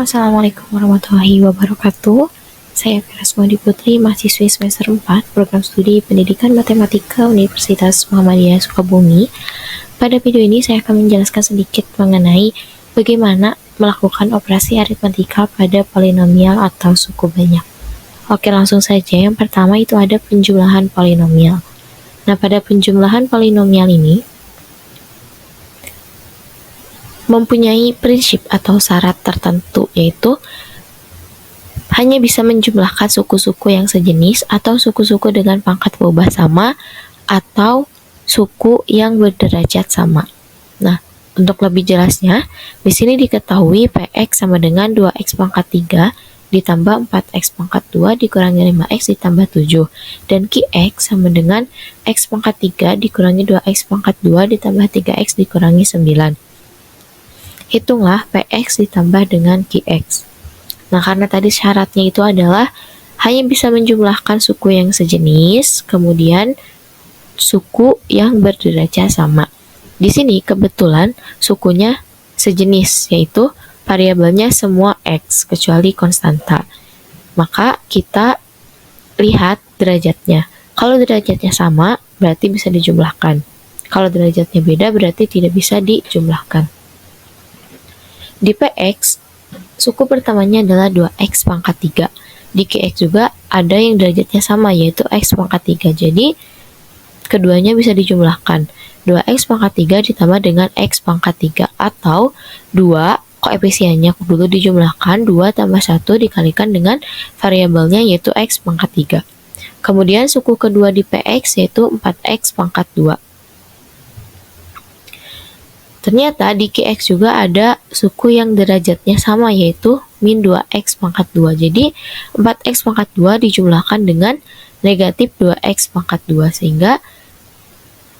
Assalamualaikum warahmatullahi wabarakatuh. Saya Firasmadi Putri, mahasiswi semester 4, program studi Pendidikan Matematika Universitas Muhammadiyah Sukabumi. Pada video ini saya akan menjelaskan sedikit mengenai bagaimana melakukan operasi aritmatika pada polinomial atau suku banyak. Oke, langsung saja. Yang pertama itu ada penjumlahan polinomial. Nah, pada penjumlahan polinomial ini mempunyai prinsip atau syarat tertentu, yaitu hanya bisa menjumlahkan suku-suku yang sejenis atau suku-suku dengan pangkat berubah sama atau suku yang berderajat sama. Nah, untuk lebih jelasnya, di sini diketahui Px sama dengan 2x pangkat 3 ditambah 4x pangkat 2 dikurangi 5x ditambah 7. Dan Qx sama dengan x pangkat 3 dikurangi 2x pangkat 2 ditambah 3x dikurangi 9. Hitunglah Px ditambah dengan Qx. Nah, karena tadi syaratnya itu adalah hanya bisa menjumlahkan suku yang sejenis, kemudian suku yang berderajat sama. Di sini kebetulan sukunya sejenis, yaitu variabelnya semua x, kecuali konstanta. Maka kita lihat derajatnya. Kalau derajatnya sama, berarti bisa dijumlahkan. Kalau derajatnya beda, berarti tidak bisa dijumlahkan. Di Px, suku pertamanya adalah 2x pangkat 3. Di Qx juga ada yang derajatnya sama, yaitu x pangkat 3. Jadi, keduanya bisa dijumlahkan. 2x pangkat 3 ditambah dengan x pangkat 3. Atau 2, koefisiennya dulu dijumlahkan, 2 tambah 1 dikalikan dengan variabelnya, yaitu x pangkat 3. Kemudian suku kedua di Px, yaitu 4x pangkat 2. Ternyata di Qx juga ada suku yang derajatnya sama, yaitu min 2x pangkat 2. Jadi 4x pangkat 2 dijumlahkan dengan negatif 2x pangkat 2. Sehingga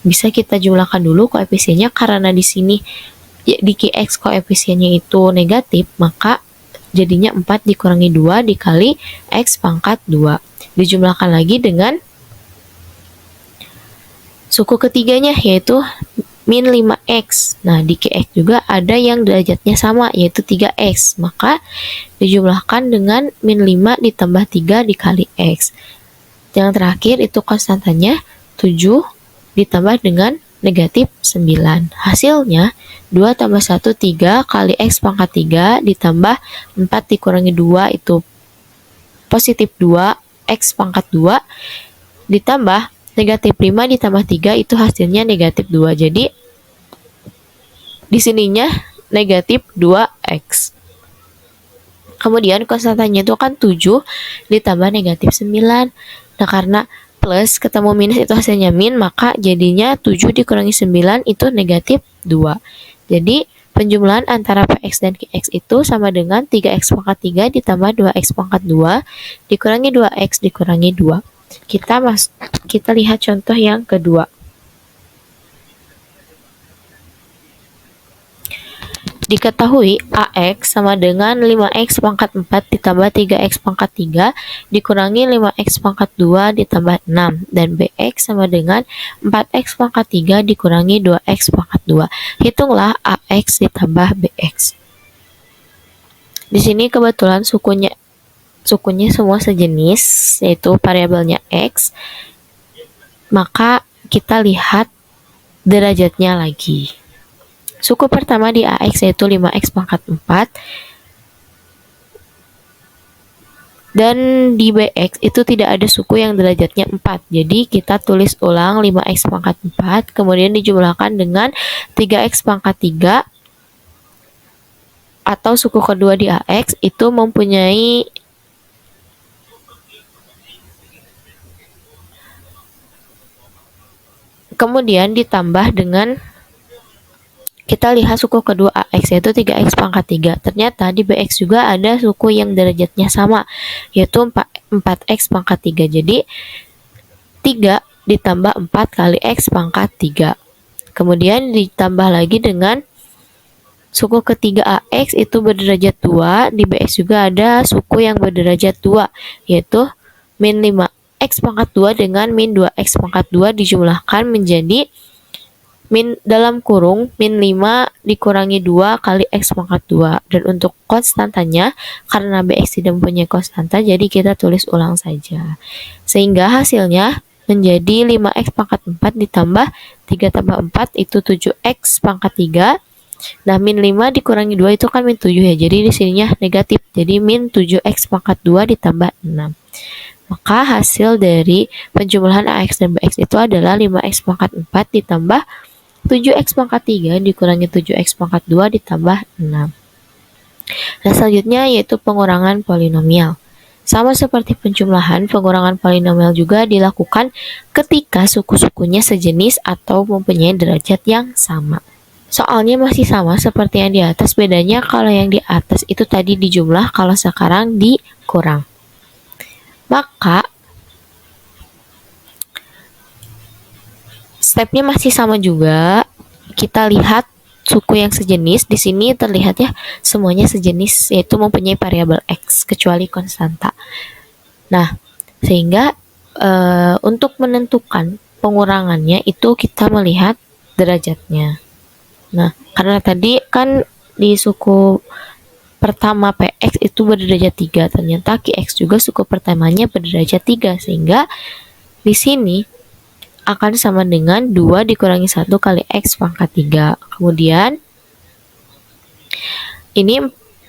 bisa kita jumlahkan dulu koefisiennya, karena di sini di Qx koefisiennya itu negatif, maka jadinya 4 dikurangi 2 dikali x pangkat 2. Dijumlahkan lagi dengan suku ketiganya, yaitu min 5x. Nah, di Qx juga ada yang derajatnya sama, yaitu 3x. Maka dijumlahkan dengan min 5 ditambah 3 dikali x. Yang terakhir itu konstantanya 7 ditambah dengan negatif 9. Hasilnya 2 tambah 1, 3 kali x pangkat 3 ditambah 4 dikurangi 2 itu positif 2, x pangkat 2 ditambah negatif 5 ditambah 3 itu hasilnya negatif 2. Jadi di sininya negatif 2x. Kemudian konstantanya itu kan 7 ditambah negatif 9. Nah, karena plus ketemu minus itu hasilnya min, maka jadinya 7 dikurangi 9 itu negatif 2. Jadi penjumlahan antara Px dan Qx itu sama dengan 3x pangkat 3 ditambah 2x pangkat 2 dikurangi 2x dikurangi 2. Kita lihat contoh yang kedua. Diketahui AX sama dengan 5x pangkat 4 ditambah 3x pangkat 3 dikurangi 5x pangkat 2 ditambah 6. Dan BX sama dengan 4x pangkat 3 dikurangi 2x pangkat 2. Hitunglah AX ditambah BX. Di sini kebetulan sukunya semua sejenis, yaitu variabelnya X. Maka kita lihat derajatnya lagi. Suku pertama di AX yaitu 5x pangkat 4. Dan di BX itu tidak ada suku yang derajatnya 4. Jadi kita tulis ulang 5x pangkat 4. Kemudian dijumlahkan dengan 3x pangkat 3. Atau suku kedua di AX itu mempunyai kemudian ditambah dengan, kita lihat suku kedua AX yaitu 3x pangkat 3. Ternyata di BX juga ada suku yang derajatnya sama, yaitu 4x pangkat 3. Jadi 3 ditambah 4 kali x pangkat 3. Kemudian ditambah lagi dengan suku ketiga AX itu berderajat 2. Di BX juga ada suku yang berderajat 2, yaitu min 5x pangkat 2 dengan min 2x pangkat 2 dijumlahkan menjadi min dalam kurung min 5 dikurangi 2 kali X pangkat 2. Dan untuk konstantanya, karena Bx tidak mempunyai konstanta, jadi kita tulis ulang saja. Sehingga hasilnya menjadi 5X pangkat 4 ditambah 3 tambah 4 itu 7X pangkat 3. Nah, min 5 dikurangi 2 itu kan min 7 ya. Jadi di sininya negatif. Jadi min 7X pangkat 2 ditambah 6. Maka hasil dari penjumlahan AX dan BX itu adalah 5X pangkat 4 ditambah 7X pangkat 3 dikurangi 7X pangkat 2 ditambah 6. Nah, selanjutnya yaitu pengurangan polinomial. Sama seperti penjumlahan, pengurangan polinomial juga dilakukan ketika suku-sukunya sejenis atau mempunyai derajat yang sama. Soalnya masih sama seperti yang di atas, bedanya kalau yang di atas itu tadi dijumlah, kalau sekarang dikurang. Maka stepnya masih sama juga. Kita lihat suku yang sejenis. Di sini terlihat ya semuanya sejenis, yaitu mempunyai variabel X kecuali konstanta. Nah, sehingga untuk menentukan pengurangannya itu kita melihat derajatnya. Nah, karena tadi kan di suku pertama PX itu berderajat 3, ternyata QX juga suku pertamanya berderajat 3, sehingga di sini akan sama dengan 2 dikurangi 1 kali X pangkat 3. Kemudian ini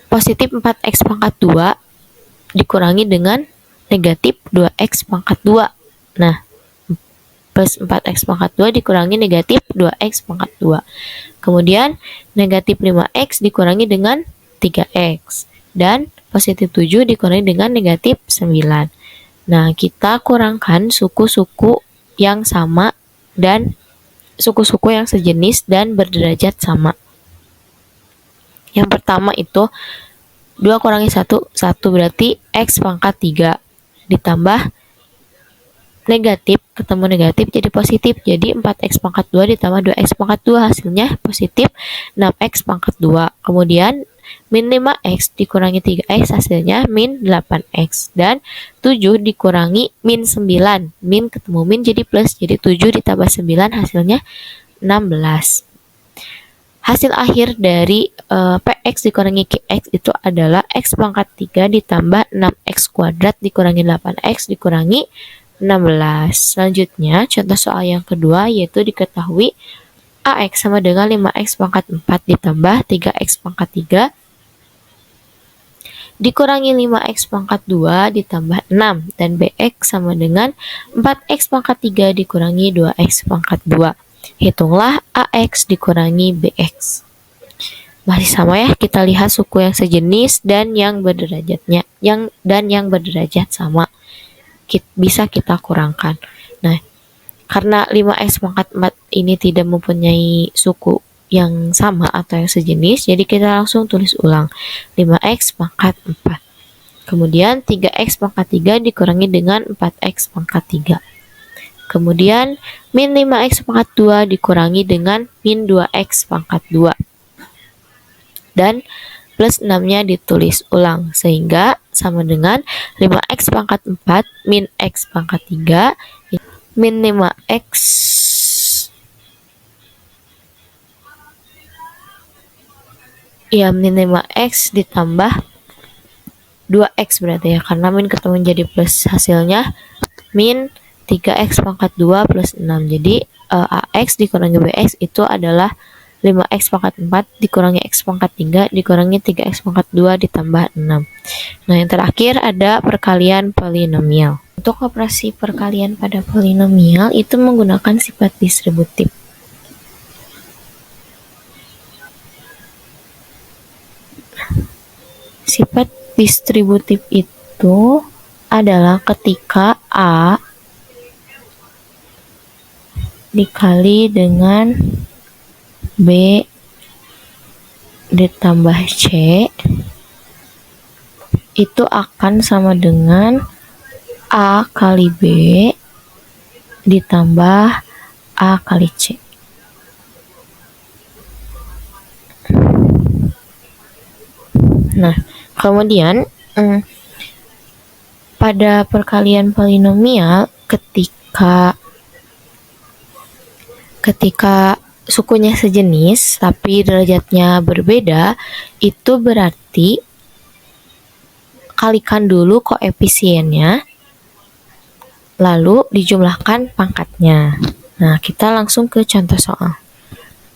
positif 4X pangkat 2 dikurangi dengan negatif 2X pangkat 2. Nah, plus 4X pangkat 2 dikurangi negatif 2X pangkat 2. Kemudian negatif 5X dikurangi dengan 3X. Dan positif 7 dikurangi dengan negatif 9. Nah, kita kurangkan suku-suku yang sama dan suku-suku yang sejenis dan berderajat sama. Yang pertama itu 2 kurangi 1, 1 berarti X pangkat 3 ditambah negatif, ketemu negatif jadi positif, jadi 4X pangkat 2 ditambah 2X pangkat 2, hasilnya positif 6X pangkat 2. Kemudian min 5X dikurangi 3X hasilnya min 8X. Dan 7 dikurangi min 9, min ketemu min jadi plus, jadi 7 ditambah 9 hasilnya 16. Hasil akhir dari PX dikurangi QX itu adalah X pangkat 3 ditambah 6X kuadrat dikurangi 8X dikurangi 16. Selanjutnya, contoh soal yang kedua yaitu diketahui AX sama dengan 5X pangkat 4 ditambah 3X pangkat 3 dikurangi 5X pangkat 2 ditambah 6, dan BX sama dengan 4X pangkat 3 dikurangi 2X pangkat 2. Hitunglah AX dikurangi BX. Masih sama ya, kita lihat suku yang sejenis dan yang berderajatnya, yang berderajat sama. Bisa kita kurangkan. Nah, karena 5X pangkat 4 ini tidak mempunyai suku yang sama atau yang sejenis, jadi kita langsung tulis ulang 5X pangkat 4. Kemudian 3X pangkat 3 dikurangi dengan 4X pangkat 3. Kemudian min 5X pangkat 2 dikurangi dengan min 2X pangkat 2. Dan plus 6-nya ditulis ulang, sehingga sama dengan 5X pangkat 4 min X pangkat 3 min 5X ya min 5X ditambah 2X berarti ya, karena min ketemu jadi plus, hasilnya min 3X pangkat 2 plus 6. Jadi AX dikurangi BX itu adalah 5X pangkat 4 dikurangi X pangkat 3 dikurangi 3X pangkat 2 ditambah 6. Nah, yang terakhir ada perkalian polinomial. Untuk operasi perkalian pada polinomial itu menggunakan sifat distributif. Sifat distributif itu adalah ketika A dikali dengan B ditambah C itu akan sama dengan A kali B ditambah A kali C. Nah, kemudian pada perkalian polinomial ketika sukunya sejenis tapi derajatnya berbeda, itu berarti kalikan dulu koefisiennya, lalu dijumlahkan pangkatnya. Nah, kita langsung ke contoh soal.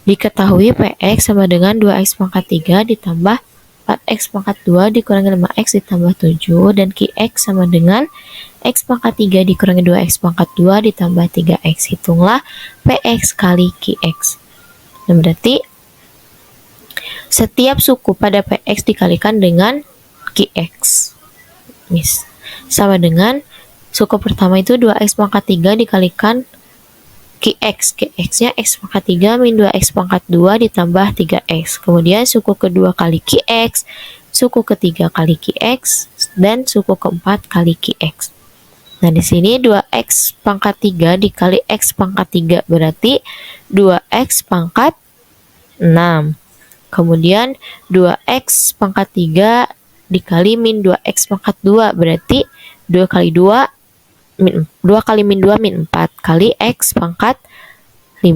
Diketahui Px sama dengan 2x pangkat 3 ditambah 4x pangkat 2 dikurangi 5x ditambah 7, dan Qx sama dengan x pangkat 3 dikurangi 2x pangkat 2 ditambah 3x. Hitunglah Px kali Qx. Nah, berarti setiap suku pada Px dikalikan dengan Qx. Sama dengan suku pertama itu 2x pangkat 3 dikalikan Qx-nya x pangkat 3 min 2x pangkat 2 ditambah 3x. Kemudian suku kedua kali Qx, suku ketiga kali Qx, dan suku keempat kali Qx. Nah, di sini 2x pangkat 3 dikali x pangkat 3 berarti 2x pangkat 6. Kemudian 2x pangkat 3 dikali min 2x pangkat 2 berarti 2 kali 2 kali min 2 min 4 kali x pangkat 5.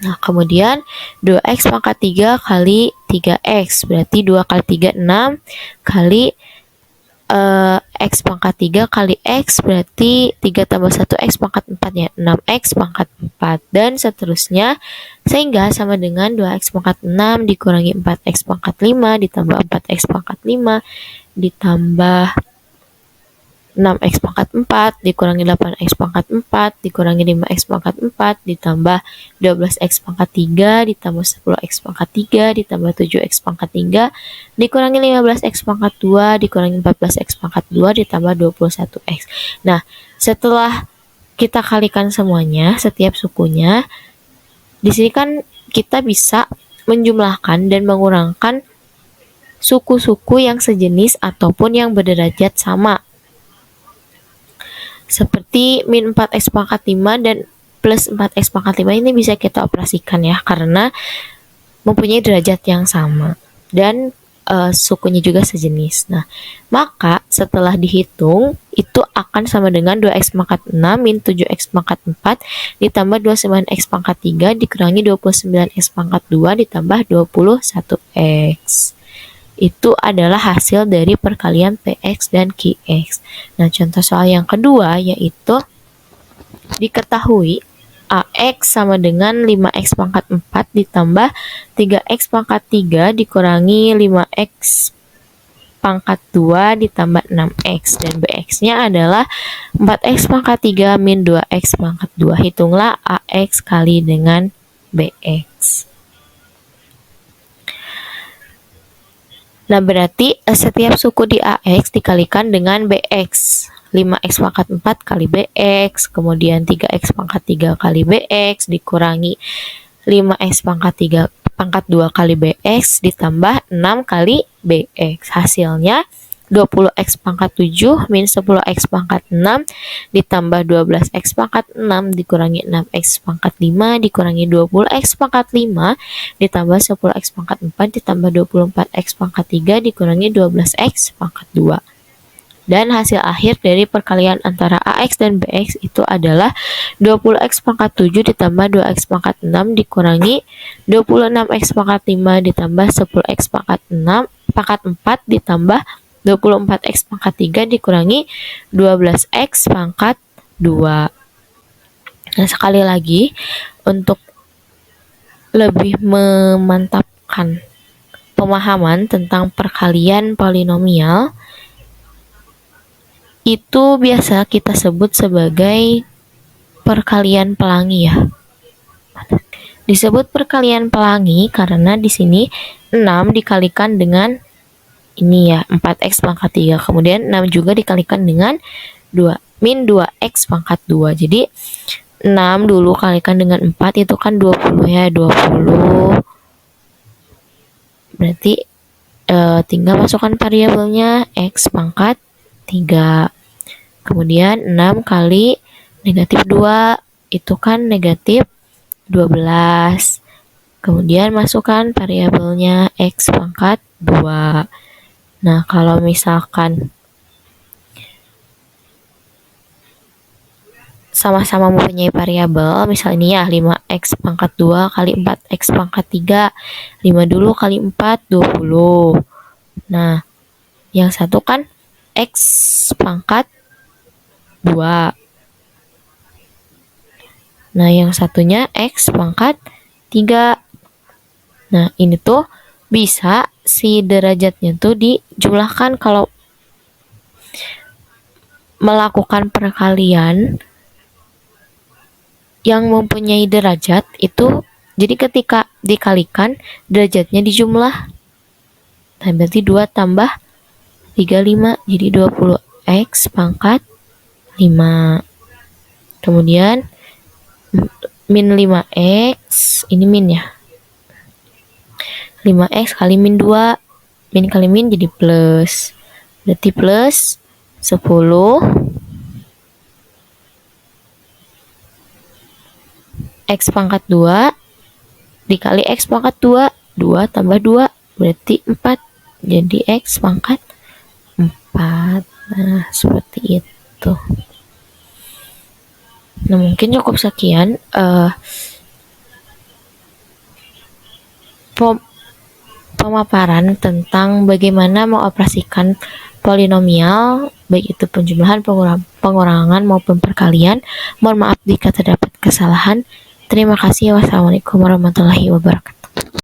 Nah, kemudian 2x pangkat 3 kali 3x berarti 2 kali 3 6 kali x pangkat 3 kali x berarti 3 tambah 1 x pangkat 4 ya, 6x pangkat 4 dan seterusnya, sehingga sama dengan 2x pangkat 6 dikurangi 4x pangkat 5 ditambah 4x pangkat 5 ditambah 6x pangkat 4 dikurangi 8x pangkat 4 dikurangi 5x pangkat 4 ditambah 12x pangkat 3 ditambah 10x pangkat 3 ditambah 7x pangkat 3 dikurangi 15x pangkat 2 dikurangi 14x pangkat 2 ditambah 21x. Nah, setelah kita kalikan semuanya, setiap sukunya, di sini kan kita bisa menjumlahkan dan mengurangkan suku-suku yang sejenis ataupun yang berderajat sama. Seperti min 4x pangkat 5 dan plus 4x pangkat 5 ini bisa kita operasikan ya, karena mempunyai derajat yang sama dan sukunya juga sejenis. Nah, maka setelah dihitung itu akan sama dengan 2x pangkat 6 min 7x pangkat 4 ditambah 29x pangkat 3 dikurangi 29x pangkat 2 ditambah 21x. Itu adalah hasil dari perkalian Px dan Qx. Nah, contoh soal yang kedua yaitu diketahui Ax sama dengan 5x pangkat 4 ditambah 3x pangkat 3 dikurangi 5x pangkat 2 ditambah 6x, dan Bx-nya adalah 4x pangkat 3 min 2x pangkat 2. Hitunglah Ax kali dengan Bx. Nah, berarti setiap suku di Ax dikalikan dengan Bx. 5x pangkat 4 kali Bx, kemudian 3x pangkat 3 kali Bx, dikurangi 5x pangkat 2 kali Bx, ditambah 6 kali Bx. Hasilnya 20x pangkat 7 min 10x pangkat 6 ditambah 12x pangkat 6 dikurangi 6x pangkat 5 dikurangi 20x pangkat 5 ditambah 10x pangkat 4 ditambah 24x pangkat 3 dikurangi 12x pangkat 2. Dan hasil akhir dari perkalian antara Ax dan Bx itu adalah 20x pangkat 7 ditambah 2x pangkat 6 dikurangi 26x pangkat 5 ditambah 10x pangkat 6 pangkat 4 ditambah 24x pangkat 3 dikurangi 12x pangkat 2. Nah, sekali lagi untuk lebih memantapkan pemahaman tentang perkalian polinomial, itu biasa kita sebut sebagai perkalian pelangi ya. Disebut perkalian pelangi karena di sini 6 dikalikan dengan ini ya, 4x pangkat 3. Kemudian 6 juga dikalikan dengan 2 min 2x pangkat 2. Jadi 6 dulu kalikan dengan 4 itu kan 20 ya, 20. Berarti tinggal masukkan variabelnya x pangkat 3. Kemudian 6 kali negatif 2 itu kan negatif 12. Kemudian masukkan variabelnya x pangkat 2. Nah, kalau misalkan sama-sama mempunyai variabel, misalnya ini ya 5x pangkat 2 kali 4x pangkat 3, 5 dulu kali 4, 20. Nah, yang satu kan x pangkat 2. Nah, yang satunya x pangkat 3. Nah, ini tuh bisa si derajatnya tuh dijumlahkan kalau melakukan perkalian yang mempunyai derajat itu, jadi ketika dikalikan derajatnya dijumlah. Nah, berarti 2 tambah 3, 5, jadi 20x pangkat 5. Kemudian min 5x, ini min ya. 5x kali min 2, min kali min jadi plus. Berarti plus 10 x pangkat 2 dikali x pangkat 2, 2 tambah 2 berarti 4, jadi x pangkat 4. Nah, seperti itu. Nah, mungkin cukup sekian pemaparan tentang bagaimana mengoperasikan polinomial, baik itu penjumlahan, pengurangan maupun perkalian. Mohon maaf jika terdapat kesalahan. Terima kasih. Wassalamualaikum warahmatullahi wabarakatuh.